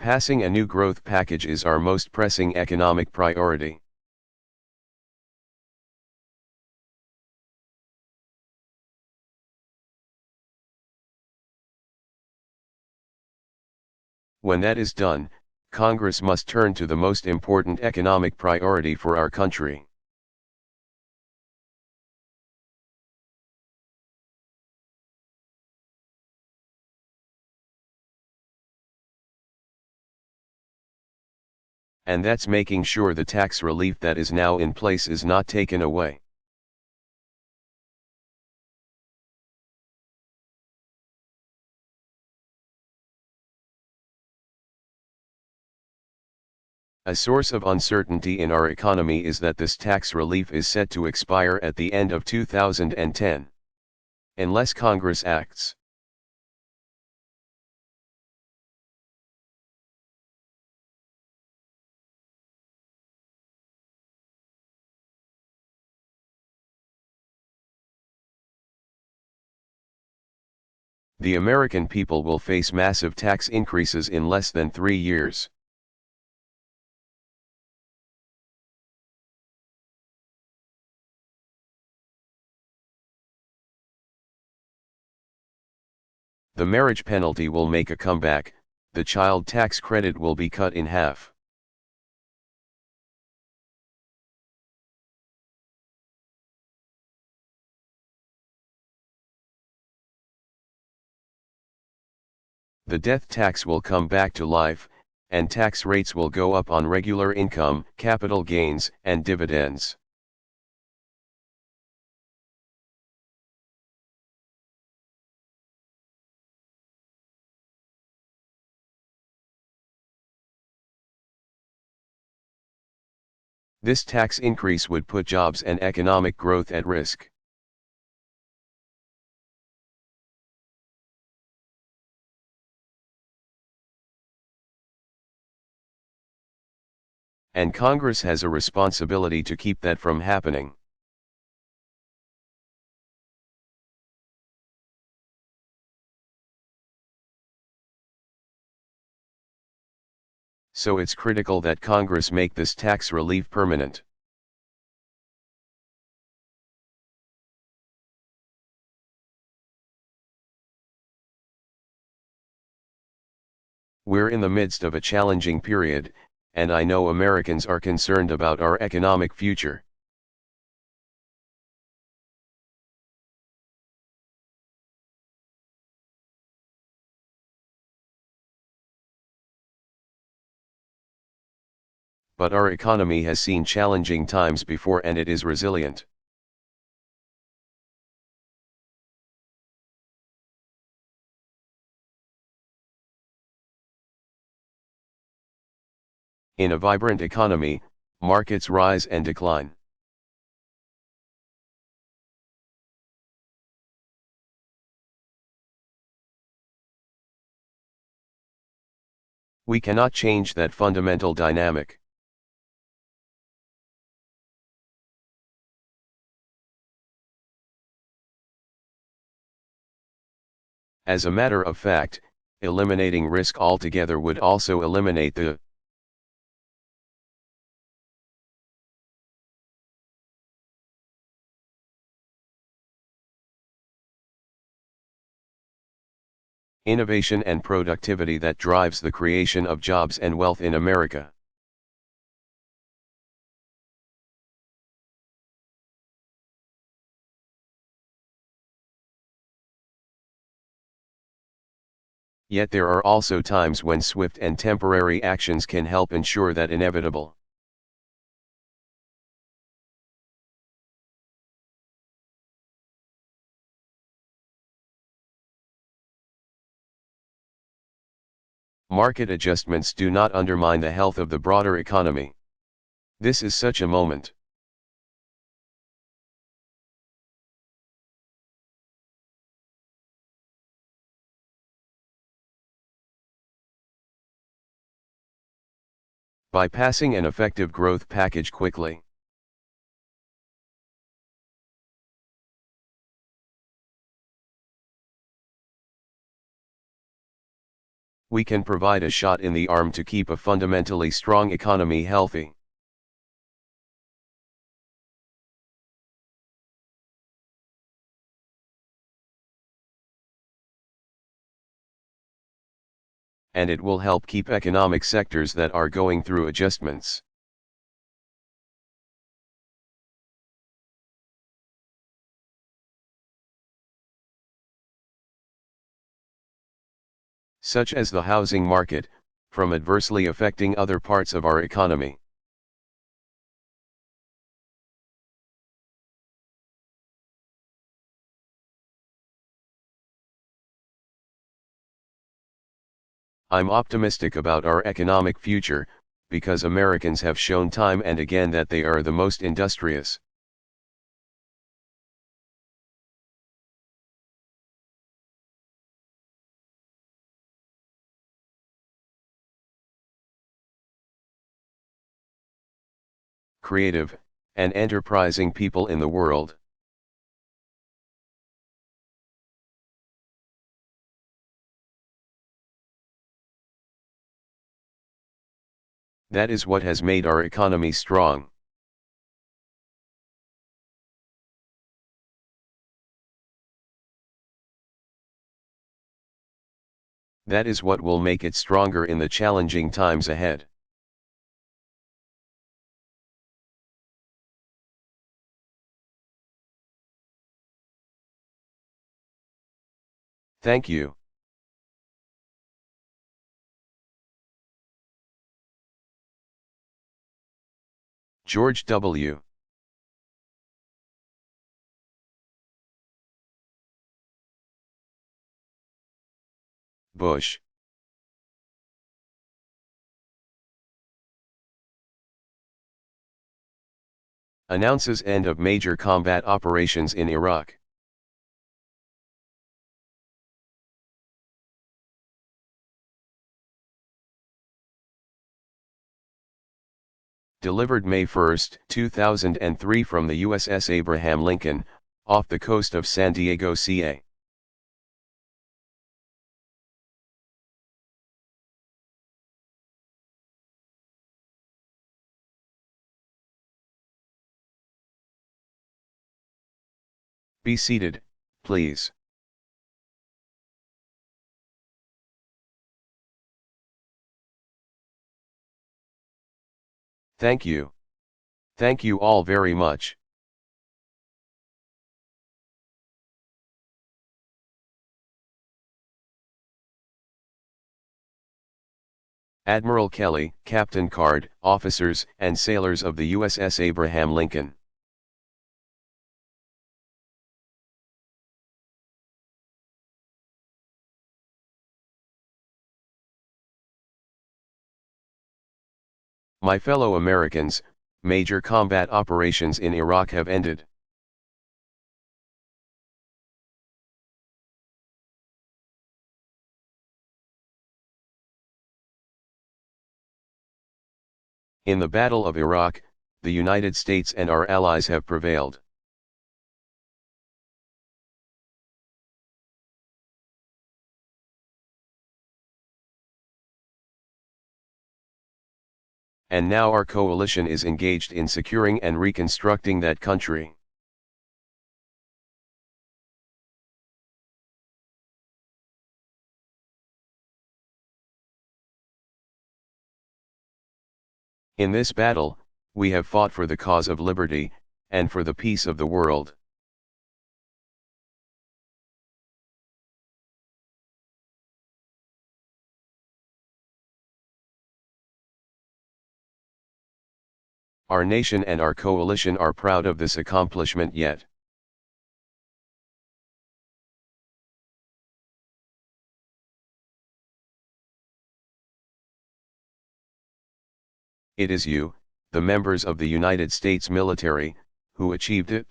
Passing a new growth package is our most pressing economic priority. When that is done, Congress must turn to the most important economic priority for our country. And that's making sure the tax relief that is now in place is not taken away. A source of uncertainty in our economy is that this tax relief is set to expire at the end of 2010. Unless Congress acts. The American people will face massive tax increases in less than 3 years. The marriage penalty will make a comeback, the child tax credit will be cut in half. The death tax will come back to life, and tax rates will go up on regular income, capital gains, and dividends. This tax increase would put jobs and economic growth at risk. And Congress has a responsibility to keep that from happening. So it's critical that Congress make this tax relief permanent. We're in the midst of a challenging period, and I know Americans are concerned about our economic future. But our economy has seen challenging times before and it is resilient. In a vibrant economy, markets rise and decline. We cannot change that fundamental dynamic. As a matter of fact, eliminating risk altogether would also eliminate the innovation and productivity that drives the creation of jobs and wealth in America. Yet there are also times when swift and temporary actions can help ensure that inevitable. Market adjustments do not undermine the health of the broader economy. This is such a moment. By passing an effective growth package quickly, we can provide a shot in the arm to keep a fundamentally strong economy healthy. And it will help keep economic sectors that are going through adjustments. Such as the housing market, from adversely affecting other parts of our economy. I'm optimistic about our economic future, because Americans have shown time and again that they are the most industrious. Creative, and enterprising people in the world. That is what has made our economy strong. That is what will make it stronger in the challenging times ahead. Thank you. George W. Bush. Announces end of major combat operations in Iraq. Delivered May 1, 2003 from the USS Abraham Lincoln, off the coast of San Diego, CA. Be seated, please. Thank you. Thank you all very much. Admiral Kelly, Captain Card, officers and sailors of the USS Abraham Lincoln. My fellow Americans, major combat operations in Iraq have ended. In the Battle of Iraq, the United States and our allies have prevailed. And now our coalition is engaged in securing and reconstructing that country. In this battle, we have fought for the cause of liberty, and for the peace of the world. Our nation and our coalition are proud of this accomplishment yet. It is you, the members of the United States military, who achieved it.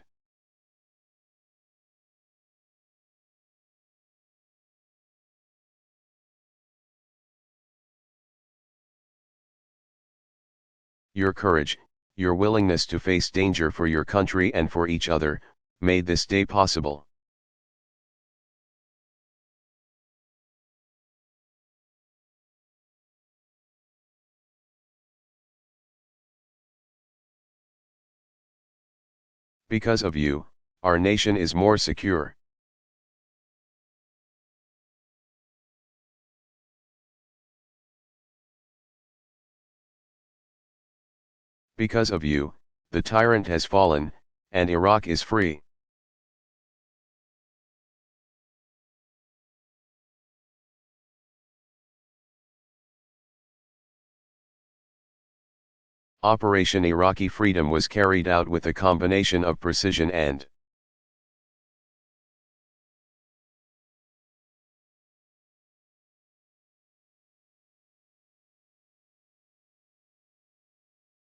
Your courage, your willingness to face danger for your country and for each other, made this day possible. Because of you, our nation is more secure. Because of you, the tyrant has fallen, and Iraq is free. Operation Iraqi Freedom was carried out with a combination of precision and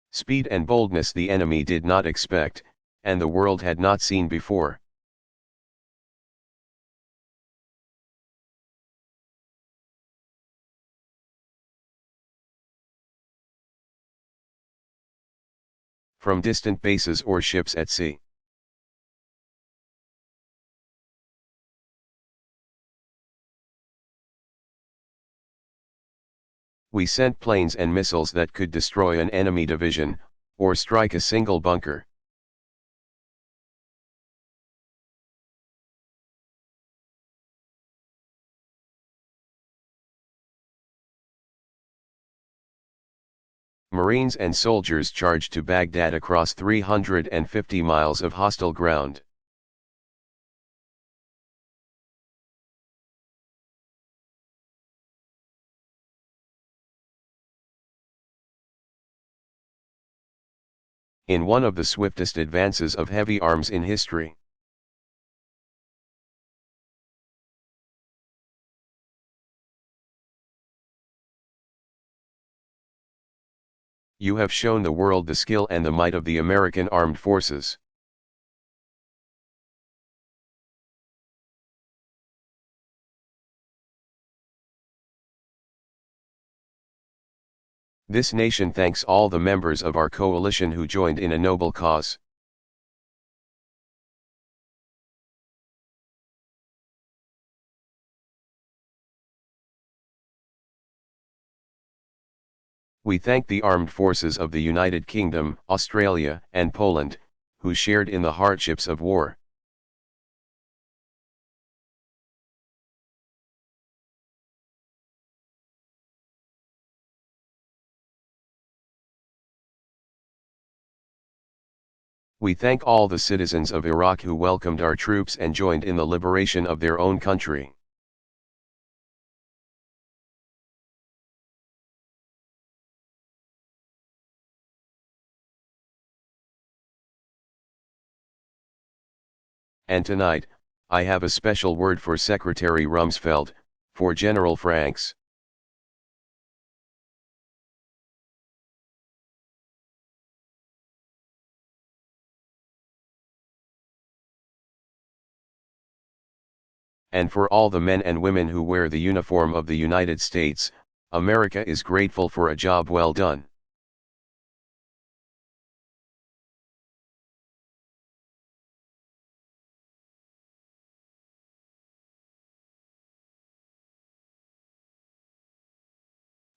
speed and boldness the enemy did not expect, and the world had not seen before. From distant bases or ships at sea, we sent planes and missiles that could destroy an enemy division, or strike a single bunker. Marines and soldiers charged to Baghdad across 350 miles of hostile ground. In one of the swiftest advances of heavy arms in history. You have shown the world the skill and the might of the American armed forces. This nation thanks all the members of our coalition who joined in a noble cause. We thank the armed forces of the United Kingdom, Australia, and Poland, who shared in the hardships of war. We thank all the citizens of Iraq who welcomed our troops and joined in the liberation of their own country. And tonight, I have a special word for Secretary Rumsfeld, for General Franks. And for all the men and women who wear the uniform of the United States, America is grateful for a job well done.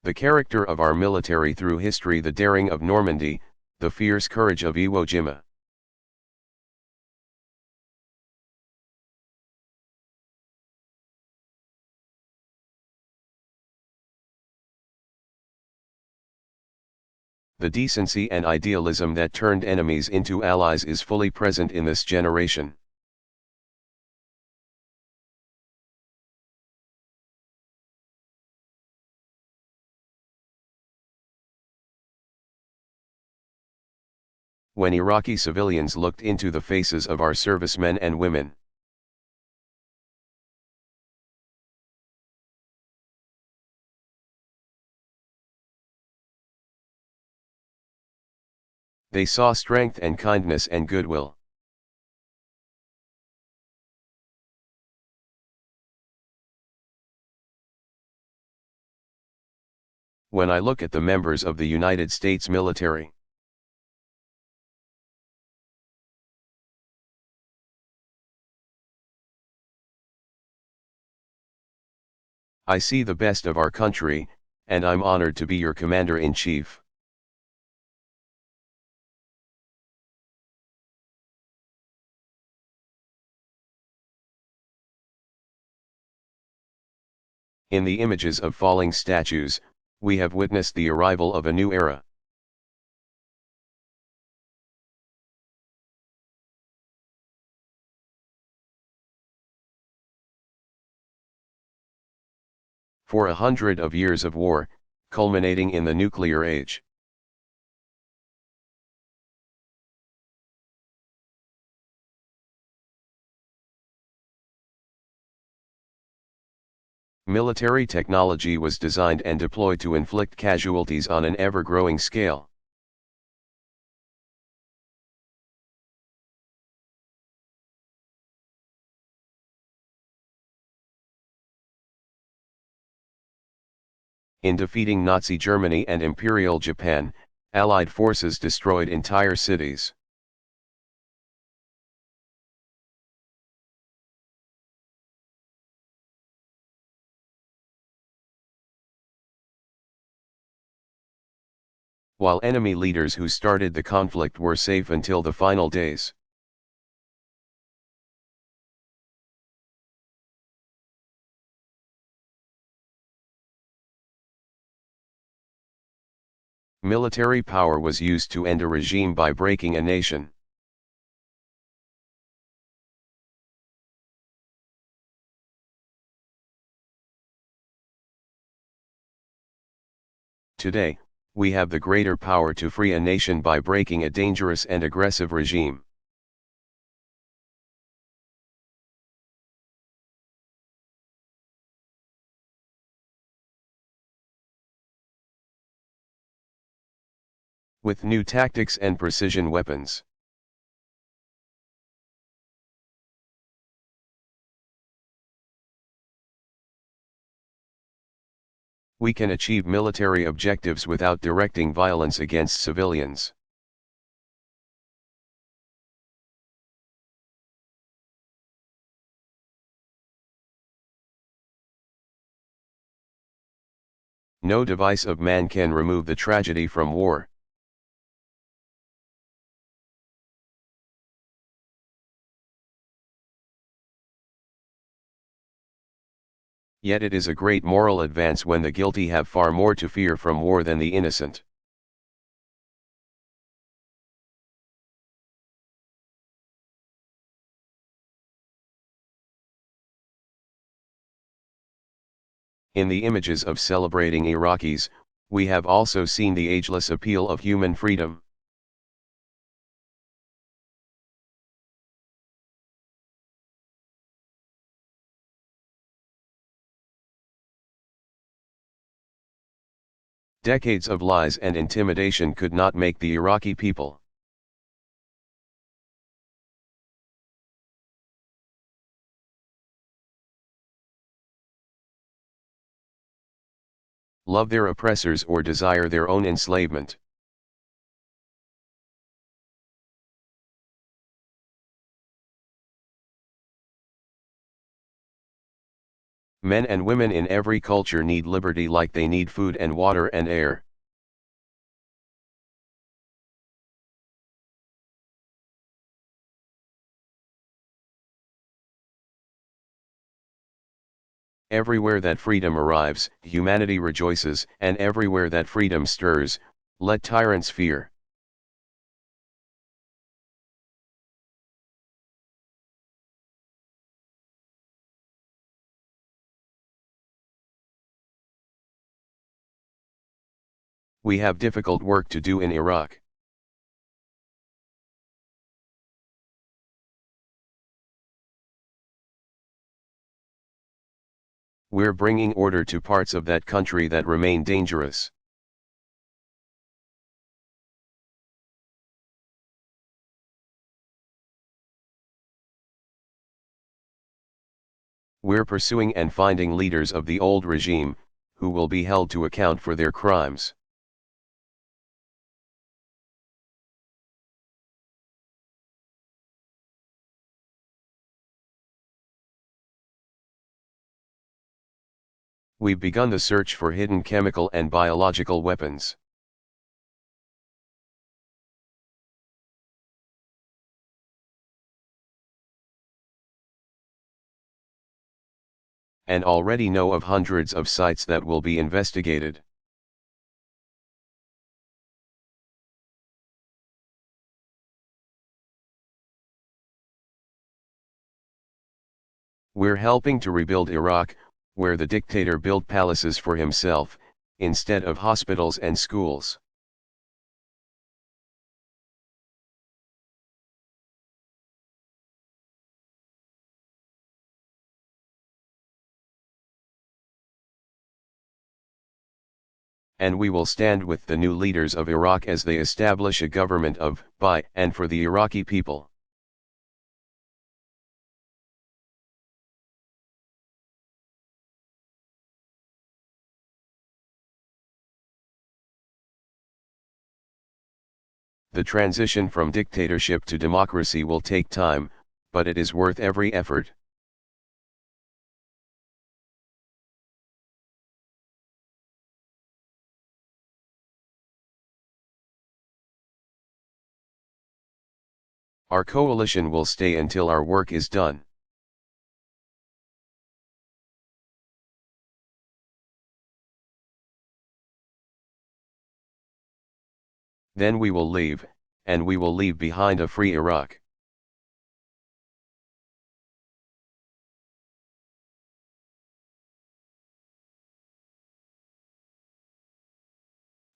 The character of our military through history, the daring of Normandy, the fierce courage of Iwo Jima. The decency and idealism that turned enemies into allies is fully present in this generation. When Iraqi civilians looked into the faces of our servicemen and women, they saw strength and kindness and goodwill. When I look at the members of the United States military, I see the best of our country, and I'm honored to be your Commander-in-Chief. In the images of falling statues, we have witnessed the arrival of a new era. For 100 of years of war, culminating in the nuclear age. Military technology was designed and deployed to inflict casualties on an ever-growing scale. In defeating Nazi Germany and Imperial Japan, Allied forces destroyed entire cities. While enemy leaders who started the conflict were safe until the final days. Military power was used to end a regime by breaking a nation. Today, we have the greater power to free a nation by breaking a dangerous and aggressive regime. With new tactics and precision weapons. We can achieve military objectives without directing violence against civilians. No device of man can remove the tragedy from war. Yet it is a great moral advance when the guilty have far more to fear from war than the innocent. In the images of celebrating Iraqis, we have also seen the ageless appeal of human freedom. Decades of lies and intimidation could not make the Iraqi people. Love their oppressors or desire their own enslavement. Men and women in every culture need liberty like they need food and water and air. Everywhere that freedom arrives, humanity rejoices, and everywhere that freedom stirs, let tyrants fear. We have difficult work to do in Iraq. We're bringing order to parts of that country that remain dangerous. We're pursuing and finding leaders of the old regime, who will be held to account for their crimes. We've begun the search for hidden chemical and biological weapons. and already know of hundreds of sites that will be investigated. We're helping to rebuild Iraq, where the dictator built palaces for himself, instead of hospitals and schools. And we will stand with the new leaders of Iraq as they establish a government of, by, and for the Iraqi people. The transition from dictatorship to democracy will take time, but it is worth every effort. Our coalition will stay until our work is done. Then we will leave, and we will leave behind a free Iraq.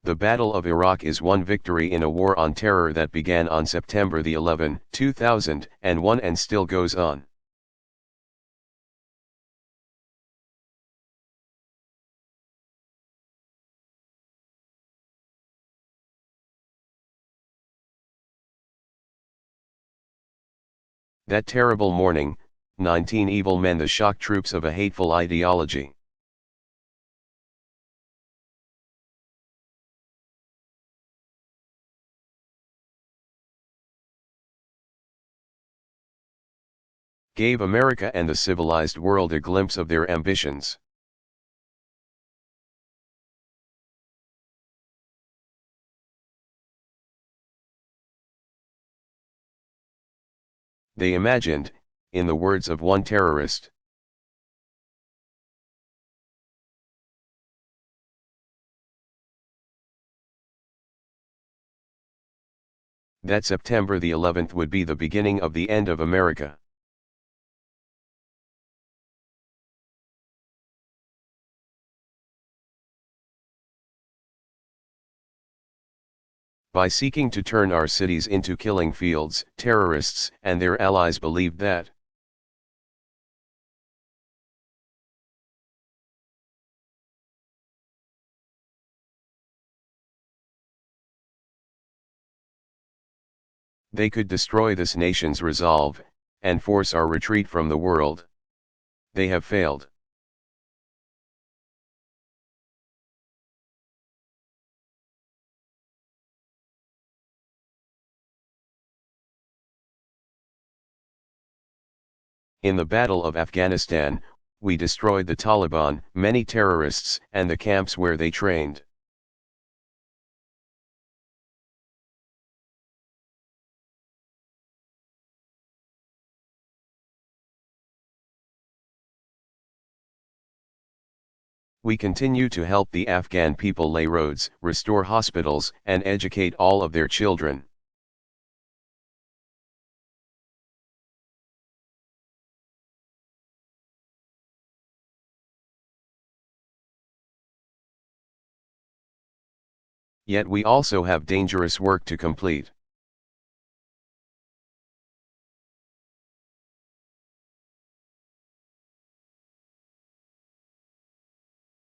The Battle of Iraq is one victory in a war on terror that began on September 11, 2001 and still goes on. That terrible morning, 19 evil men, the shock troops of a hateful ideology. Gave America and the civilized world a glimpse of their ambitions. They imagined, in the words of one terrorist, that September the 11th would be the beginning of the end of America. By seeking to turn our cities into killing fields, terrorists and their allies believed that they could destroy this nation's resolve, and force our retreat from the world. They have failed. In the Battle of Afghanistan, we destroyed the Taliban, many terrorists, and the camps where they trained. We continue to help the Afghan people lay roads, restore hospitals, and educate all of their children. Yet we also have dangerous work to complete.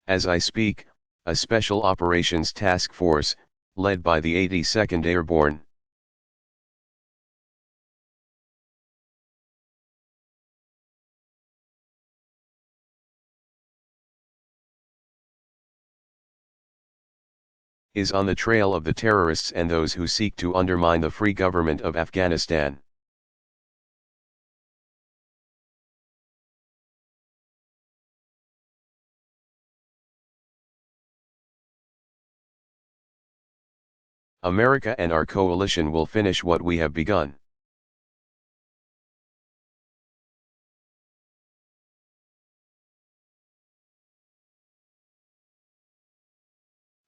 As I speak, a special operations task force, led by the 82nd Airborne, is on the trail of the terrorists and those who seek to undermine the free government of Afghanistan. America and our coalition will finish what we have begun.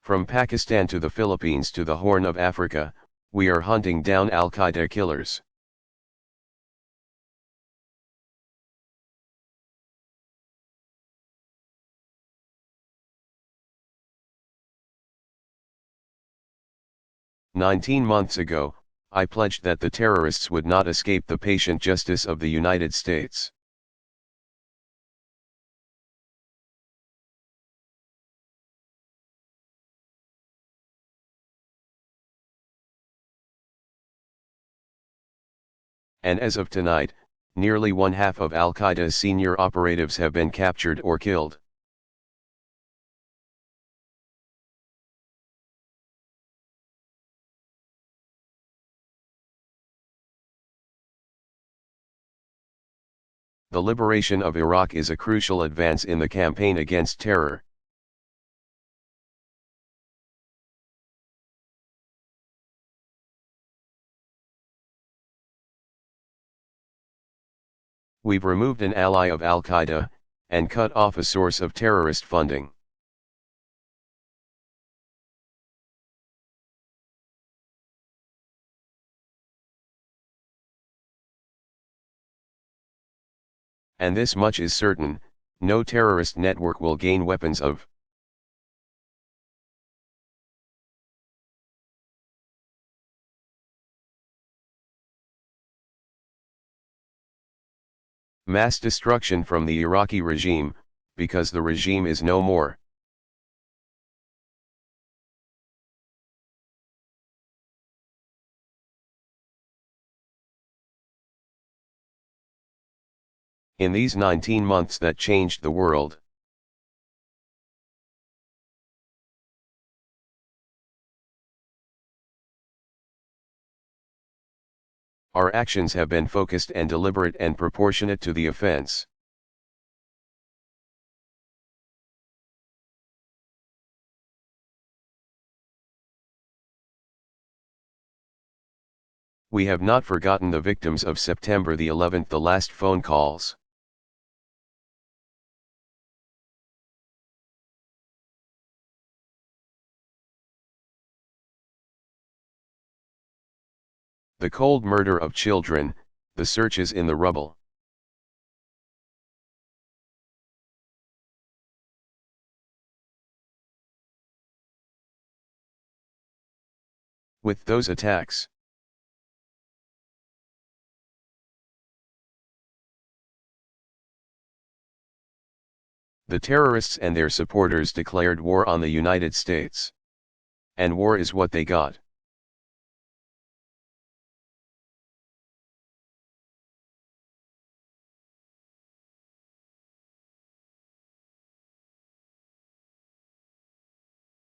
From Pakistan to the Philippines to the Horn of Africa, we are hunting down Al-Qaeda killers. "19 months ago, I pledged that the terrorists would not escape the patient justice of the United States. And as of tonight, nearly one-half of Al-Qaeda's senior operatives have been captured or killed. The liberation of Iraq is a crucial advance in the campaign against terror. We've removed an ally of Al-Qaeda, and cut off a source of terrorist funding. And this much is certain, no terrorist network will gain weapons of mass destruction from the Iraqi regime, because the regime is no more. In these 19 months that changed the world, our actions have been focused and deliberate and proportionate to the offense. We have not forgotten the victims of September the 11th, the last phone calls. The cold murder of children, the searches in the rubble. With those attacks, the terrorists and their supporters declared war on the United States. And war is what they got.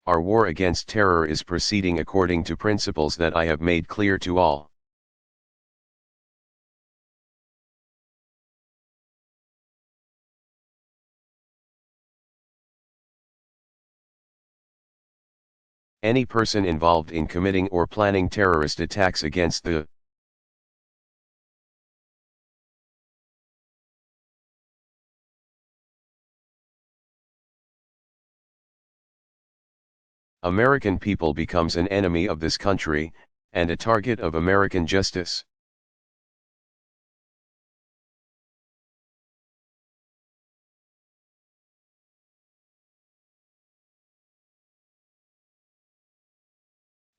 Our war against terror is proceeding according to principles that I have made clear to all. Any person involved in committing or planning terrorist attacks against the American people becomes an enemy of this country, and a target of American justice.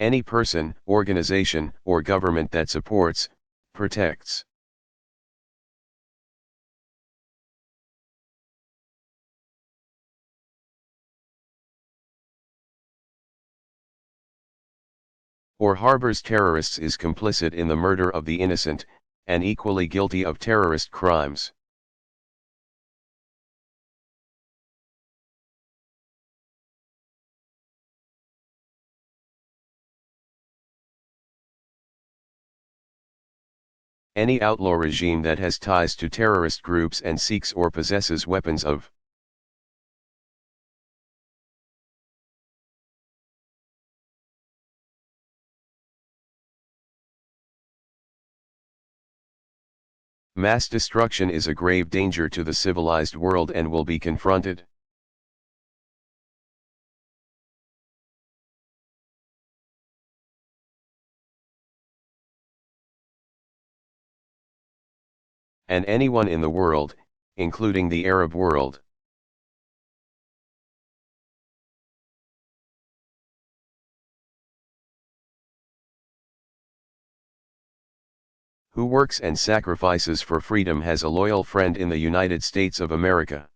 Any person, organization, or government that supports, protects, or harbors terrorists is complicit in the murder of the innocent, and equally guilty of terrorist crimes. Any outlaw regime that has ties to terrorist groups and seeks or possesses weapons of mass destruction is a grave danger to the civilized world and will be confronted. and anyone in the world, including the Arab world. Who works and sacrifices for freedom has a loyal friend in the United States of America.